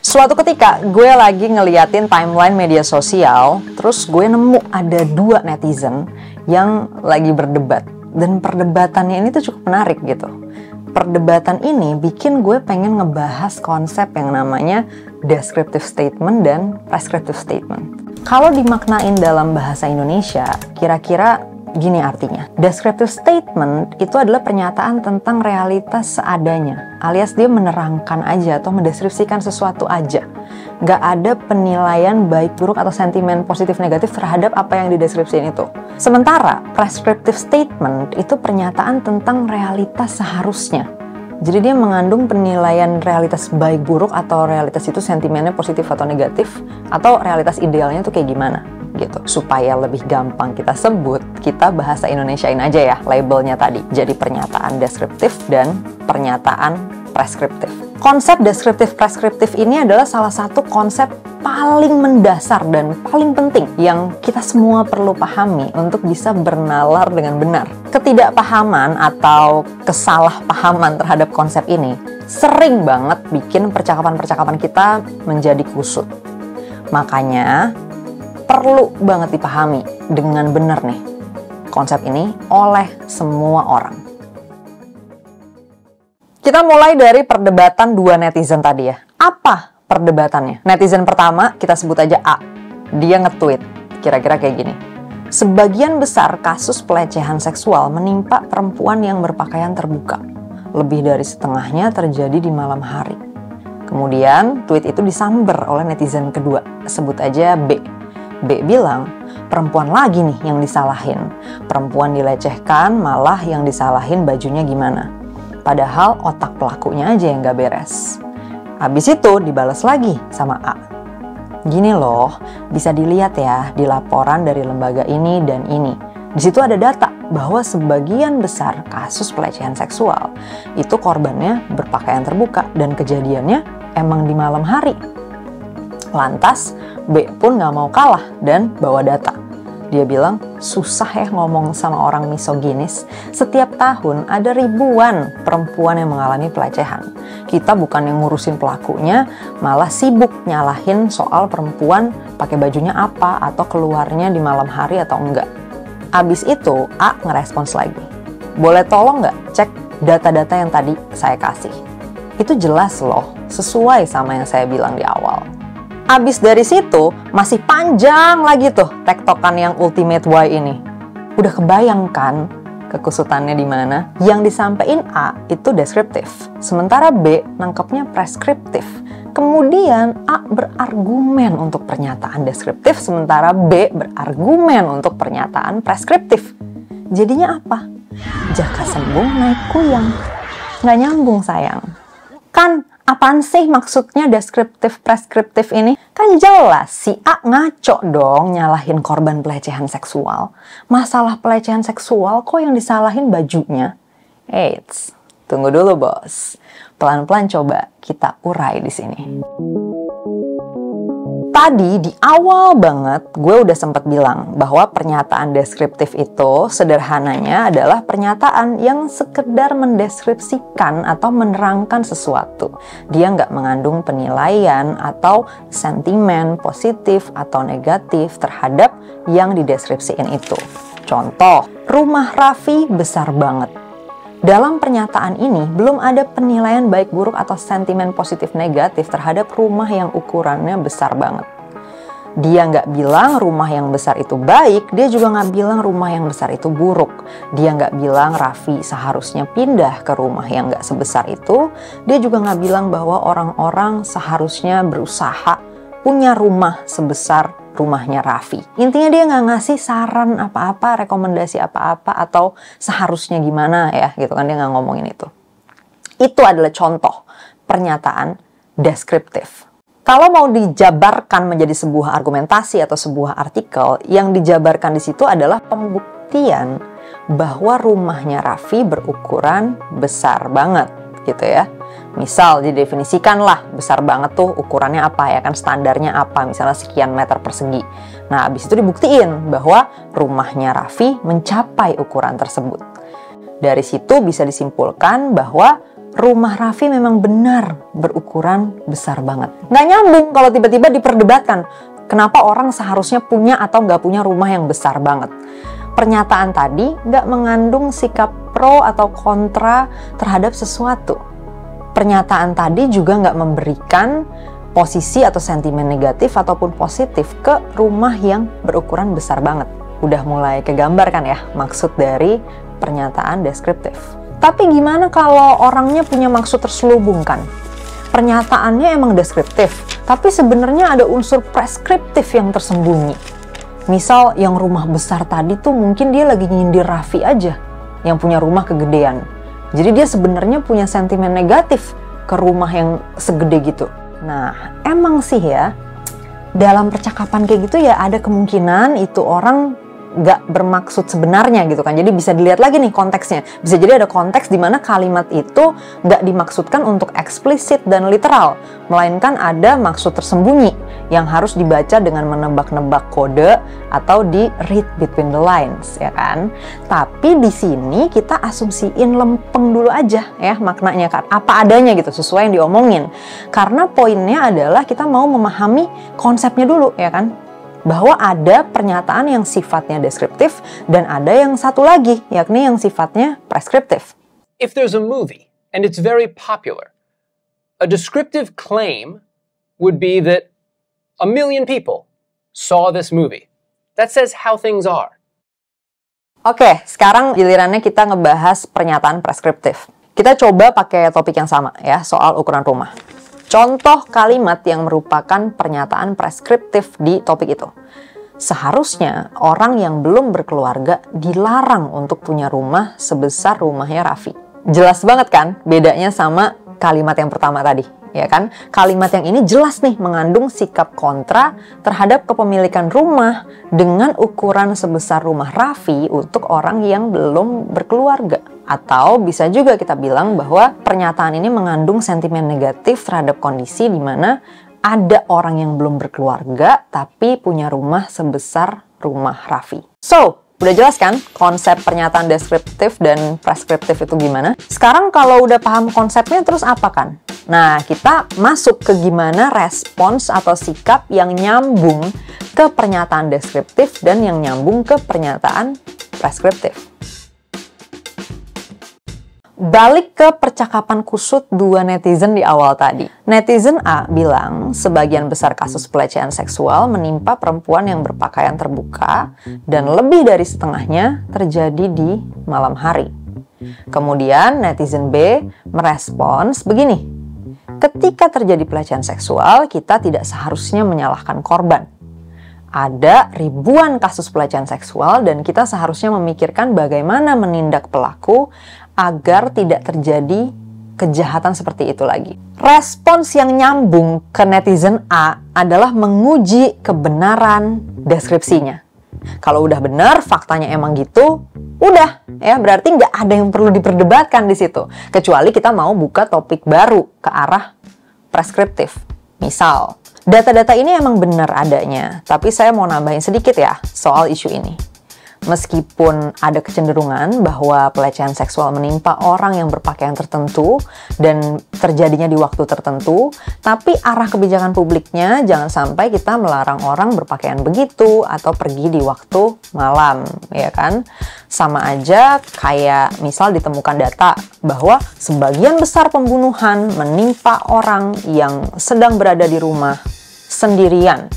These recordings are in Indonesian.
Suatu ketika gue lagi ngeliatin timeline media sosial, terus gue nemu ada 2 netizen yang lagi berdebat. Dan perdebatannya ini tuh cukup menarik gitu. Perdebatan ini bikin gue pengen ngebahas konsep yang namanya descriptive statement dan prescriptive statement. Kalau dimaknain dalam bahasa Indonesia, kira-kira gini artinya. Descriptive statement itu adalah pernyataan tentang realitas seadanya, alias dia menerangkan aja atau mendeskripsikan sesuatu aja. Gak ada penilaian baik buruk atau sentimen positif negatif terhadap apa yang dideskripsiin itu. Sementara prescriptive statement itu pernyataan tentang realitas seharusnya. Jadi dia mengandung penilaian realitas baik buruk atau realitas itu sentimennya positif atau negatif, atau realitas idealnya itu kayak gimana gitu. Supaya lebih gampang kita sebut, kita bahasa Indonesiain aja ya labelnya tadi. Jadi pernyataan deskriptif dan pernyataan preskriptif. Konsep deskriptif preskriptif ini adalah salah satu konsep paling mendasar dan paling penting yang kita semua perlu pahami untuk bisa bernalar dengan benar. Ketidakpahaman atau kesalahpahaman terhadap konsep ini sering banget bikin percakapan-percakapan kita menjadi kusut. Makanya perlu banget dipahami dengan benar nih konsep ini oleh semua orang. Kita mulai dari perdebatan 2 netizen tadi ya. Apa perdebatannya? Netizen pertama kita sebut aja A. Dia nge-tweet kira-kira kayak gini. Sebagian besar kasus pelecehan seksual menimpa perempuan yang berpakaian terbuka. Lebih dari setengahnya terjadi di malam hari. Kemudian tweet itu disamber oleh netizen kedua. Sebut aja B. B bilang, perempuan lagi nih yang disalahin. Perempuan dilecehkan, malah yang disalahin bajunya gimana. Padahal otak pelakunya aja yang gak beres. Habis itu dibalas lagi sama A. Gini loh, bisa dilihat ya di laporan dari lembaga ini dan ini. Di situ ada data bahwa sebagian besar kasus pelecehan seksual itu korbannya berpakaian terbuka dan kejadiannya emang di malam hari. Lantas B pun gak mau kalah dan bawa data. Dia bilang, susah ya ngomong sama orang misoginis. Setiap tahun ada ribuan perempuan yang mengalami pelecehan. Kita bukan yang ngurusin pelakunya, malah sibuk nyalahin soal perempuan pakai bajunya apa atau keluarnya di malam hari atau enggak. Abis itu A ngerespons lagi. Boleh tolong nggak cek data-data yang tadi saya kasih? Itu jelas loh, sesuai sama yang saya bilang di awal. Abis dari situ, masih panjang lagi tuh tektokan yang ultimate why ini. Udah kebayangkan kekusutannya di mana? Yang disampaikan A itu deskriptif, sementara B nangkepnya preskriptif. Kemudian A berargumen untuk pernyataan deskriptif, sementara B berargumen untuk pernyataan preskriptif. Jadinya apa? Jaka sembung naik kuyang. Nggak nyambung sayang. Kan apaan sih maksudnya deskriptif preskriptif ini? Kan jelas si A ngaco dong nyalahin korban pelecehan seksual. Masalah pelecehan seksual kok yang disalahin bajunya? Eits, tunggu dulu bos. Pelan-pelan coba kita urai di sini. Tadi di awal banget gue udah sempat bilang bahwa pernyataan deskriptif itu sederhananya adalah pernyataan yang sekedar mendeskripsikan atau menerangkan sesuatu. Dia nggak mengandung penilaian atau sentimen positif atau negatif terhadap yang dideskripsiin itu. Contoh, rumah Raffi besar banget. Dalam pernyataan ini belum ada penilaian baik buruk atau sentimen positif negatif terhadap rumah yang ukurannya besar banget. Dia nggak bilang rumah yang besar itu baik, dia juga nggak bilang rumah yang besar itu buruk. Dia nggak bilang Raffi seharusnya pindah ke rumah yang nggak sebesar itu. Dia juga nggak bilang bahwa orang-orang seharusnya berusaha punya rumah sebesar rumahnya Raffi. Intinya dia nggak ngasih saran apa-apa, rekomendasi apa-apa, atau seharusnya gimana ya gitu kan, dia nggak ngomongin itu. Itu adalah contoh pernyataan deskriptif. Kalau mau dijabarkan menjadi sebuah argumentasi atau sebuah artikel, yang dijabarkan di situ adalah pembuktian bahwa rumahnya Raffi berukuran besar banget gitu ya. Misal didefinisikan lah besar banget tuh ukurannya apa ya kan, standarnya apa, misalnya sekian meter persegi. Nah habis itu dibuktiin bahwa rumahnya Raffi mencapai ukuran tersebut. Dari situ bisa disimpulkan bahwa rumah Raffi memang benar berukuran besar banget. Nggak nyambung kalau tiba-tiba diperdebatkan kenapa orang seharusnya punya atau nggak punya rumah yang besar banget. Pernyataan tadi nggak mengandung sikap pro atau kontra terhadap sesuatu. Pernyataan tadi juga nggak memberikan posisi atau sentimen negatif ataupun positif ke rumah yang berukuran besar banget. Udah mulai kegambar kan ya maksud dari pernyataan deskriptif. Tapi gimana kalau orangnya punya maksud terselubungkan? Pernyataannya emang deskriptif, tapi sebenarnya ada unsur preskriptif yang tersembunyi. Misal yang rumah besar tadi tuh mungkin dia lagi nyindir Raffi aja yang punya rumah kegedean. Jadi dia sebenarnya punya sentimen negatif ke rumah yang segede gitu. Nah, emang sih ya, dalam percakapan kayak gitu ya ada kemungkinan itu orang nggak bermaksud sebenarnya gitu kan. Jadi bisa dilihat lagi nih konteksnya. Bisa jadi ada konteks di mana kalimat itu nggak dimaksudkan untuk eksplisit dan literal, melainkan ada maksud tersembunyi yang harus dibaca dengan menebak-nebak kode atau di read between the lines, ya kan? Tapi di sini kita asumsiin lempeng dulu aja ya maknanya kan, apa adanya gitu, sesuai yang diomongin. Karena poinnya adalah kita mau memahami konsepnya dulu, ya kan? Bahwa ada pernyataan yang sifatnya deskriptif dan ada yang satu lagi, yakni yang sifatnya preskriptif. If there's a movie and it's very popular, a descriptive claim would be that 1 million people saw this movie. That says how things are. Oke, sekarang gilirannya kita ngebahas pernyataan preskriptif. Kita coba pakai topik yang sama ya, soal ukuran rumah. Contoh kalimat yang merupakan pernyataan preskriptif di topik itu. Seharusnya orang yang belum berkeluarga dilarang untuk punya rumah sebesar rumahnya Raffi. Jelas banget kan bedanya sama kalimat yang pertama tadi, ya kan? Kalimat yang ini jelas nih mengandung sikap kontra terhadap kepemilikan rumah dengan ukuran sebesar rumah Raffi untuk orang yang belum berkeluarga. Atau bisa juga kita bilang bahwa pernyataan ini mengandung sentimen negatif terhadap kondisi di mana ada orang yang belum berkeluarga tapi punya rumah sebesar rumah Raffi. So, udah jelas kan konsep pernyataan deskriptif dan preskriptif itu gimana? Sekarang kalau udah paham konsepnya terus apa kan? Nah, kita masuk ke gimana respons atau sikap yang nyambung ke pernyataan deskriptif dan yang nyambung ke pernyataan preskriptif. Balik ke percakapan kusut dua netizen di awal tadi. Netizen A bilang sebagian besar kasus pelecehan seksual menimpa perempuan yang berpakaian terbuka dan lebih dari setengahnya terjadi di malam hari. Kemudian netizen B merespons begini. Ketika terjadi pelecehan seksual, kita tidak seharusnya menyalahkan korban. Ada ribuan kasus pelecehan seksual dan kita seharusnya memikirkan bagaimana menindak pelaku agar tidak terjadi kejahatan seperti itu lagi. Respons yang nyambung ke netizen A adalah menguji kebenaran deskripsinya. Kalau udah benar, faktanya emang gitu, udah ya berarti nggak ada yang perlu diperdebatkan di situ. Kecuali kita mau buka topik baru ke arah preskriptif. Misal, data-data ini emang benar adanya, tapi saya mau nambahin sedikit ya soal isu ini. Meskipun ada kecenderungan bahwa pelecehan seksual menimpa orang yang berpakaian tertentu dan terjadinya di waktu tertentu, tapi arah kebijakan publiknya jangan sampai kita melarang orang berpakaian begitu atau pergi di waktu malam, ya kan? Sama aja kayak misal ditemukan data bahwa sebagian besar pembunuhan menimpa orang yang sedang berada di rumah sendirian.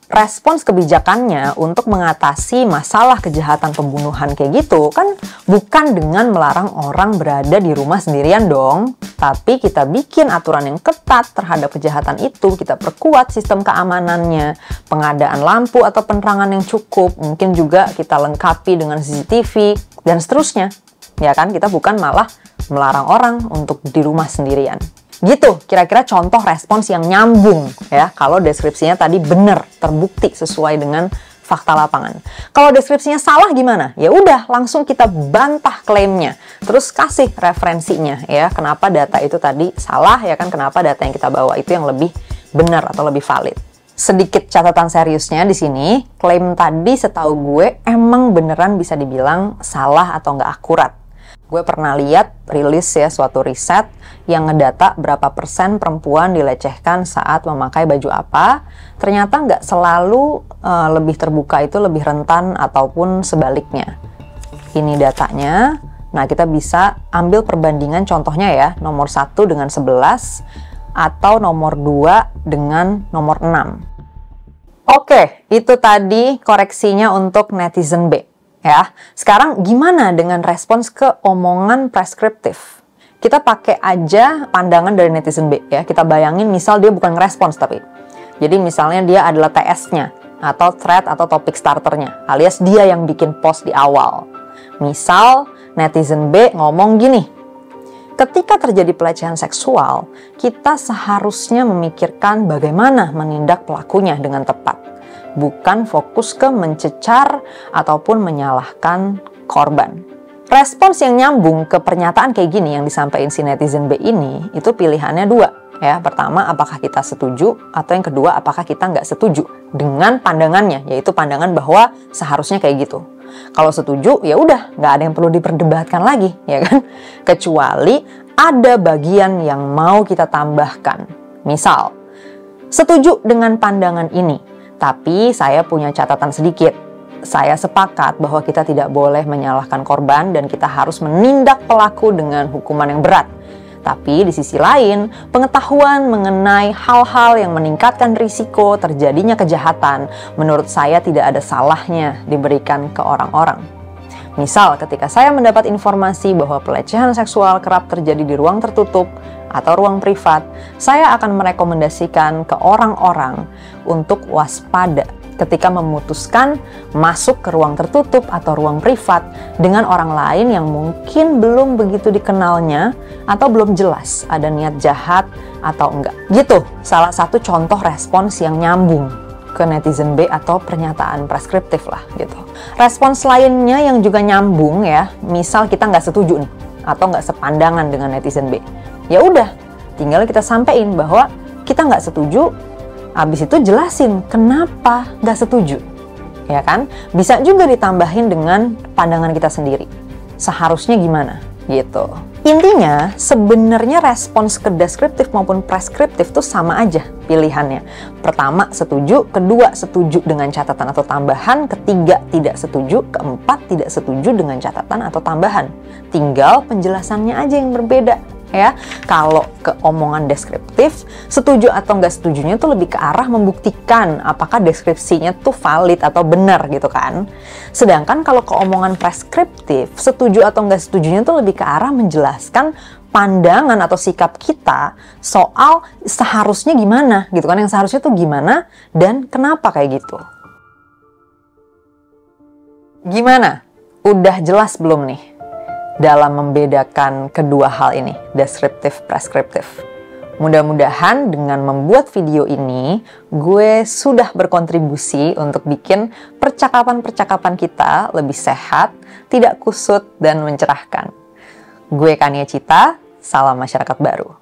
Respons kebijakannya untuk mengatasi masalah kejahatan pembunuhan kayak gitu kan bukan dengan melarang orang berada di rumah sendirian dong, tapi kita bikin aturan yang ketat terhadap kejahatan itu, kita perkuat sistem keamanannya, pengadaan lampu atau penerangan yang cukup, mungkin juga kita lengkapi dengan CCTV dan seterusnya. Ya kan, kita bukan malah melarang orang untuk di rumah sendirian. Gitu, kira-kira contoh respons yang nyambung ya, kalau deskripsinya tadi benar, terbukti sesuai dengan fakta lapangan. Kalau deskripsinya salah gimana? Ya udah, langsung kita bantah klaimnya. Terus kasih referensinya ya, kenapa data itu tadi salah ya kan, kenapa data yang kita bawa itu yang lebih benar atau lebih valid. Sedikit catatan seriusnya di sini, klaim tadi setahu gue emang beneran bisa dibilang salah atau nggak akurat. Gue pernah lihat rilis ya suatu riset yang ngedata berapa persen perempuan dilecehkan saat memakai baju apa. Ternyata nggak selalu lebih terbuka itu lebih rentan ataupun sebaliknya. Ini datanya. Nah, kita bisa ambil perbandingan contohnya ya, nomor 1 dengan 11 atau nomor 2 dengan nomor 6. Oke, itu tadi koreksinya untuk netizen B. Ya, sekarang gimana dengan respons ke omongan preskriptif? Kita pakai aja pandangan dari netizen B ya. Kita bayangin misal dia bukan ngerespons tapi. Jadi misalnya dia adalah TS-nya atau thread atau topik starternya, alias dia yang bikin post di awal. Misal netizen B ngomong gini, ketika terjadi pelecehan seksual, kita seharusnya memikirkan bagaimana menindak pelakunya dengan tepat. Bukan fokus ke mencecar ataupun menyalahkan korban. Respons yang nyambung ke pernyataan kayak gini yang disampaikan si netizen B ini, itu pilihannya 2. Ya, pertama, apakah kita setuju, atau yang kedua, apakah kita nggak setuju dengan pandangannya, yaitu pandangan bahwa seharusnya kayak gitu. Kalau setuju, ya udah, nggak ada yang perlu diperdebatkan lagi, ya kan? Kecuali ada bagian yang mau kita tambahkan. Misal, setuju dengan pandangan ini, tapi saya punya catatan sedikit. Saya sepakat bahwa kita tidak boleh menyalahkan korban dan kita harus menindak pelaku dengan hukuman yang berat. Tapi di sisi lain, pengetahuan mengenai hal-hal yang meningkatkan risiko terjadinya kejahatan menurut saya tidak ada salahnya diberikan ke orang-orang. Misal, ketika saya mendapat informasi bahwa pelecehan seksual kerap terjadi di ruang tertutup atau ruang privat, saya akan merekomendasikan ke orang-orang untuk waspada ketika memutuskan masuk ke ruang tertutup atau ruang privat dengan orang lain yang mungkin belum begitu dikenalnya atau belum jelas ada niat jahat atau enggak. Gitu, salah satu contoh respons yang nyambung ke netizen B atau pernyataan preskriptif lah gitu. Respons lainnya yang juga nyambung ya, misal kita nggak setuju nih atau nggak sepandangan dengan netizen B. Ya udah, tinggal kita sampein bahwa kita nggak setuju, habis itu jelasin kenapa nggak setuju. Ya kan? Bisa juga ditambahin dengan pandangan kita sendiri. Seharusnya gimana? Gitu. Intinya, sebenarnya respons ke deskriptif maupun preskriptif tuh sama aja pilihannya. Pertama, setuju. Kedua, setuju dengan catatan atau tambahan. Ketiga, tidak setuju. Keempat, tidak setuju dengan catatan atau tambahan. Tinggal penjelasannya aja yang berbeda. Ya, kalau ke omongan deskriptif, setuju atau nggak setujunya tuh lebih ke arah membuktikan apakah deskripsinya tuh valid atau benar gitu kan. Sedangkan kalau ke omongan preskriptif, setuju atau nggak setujunya tuh lebih ke arah menjelaskan pandangan atau sikap kita soal seharusnya gimana gitu kan, yang seharusnya tuh gimana dan kenapa kayak gitu. Gimana? Udah jelas belum nih dalam membedakan kedua hal ini, deskriptif, preskriptif? Mudah-mudahan dengan membuat video ini, gue sudah berkontribusi untuk bikin percakapan-percakapan kita lebih sehat, tidak kusut, dan mencerahkan. Gue Kania Cita, salam masyarakat baru.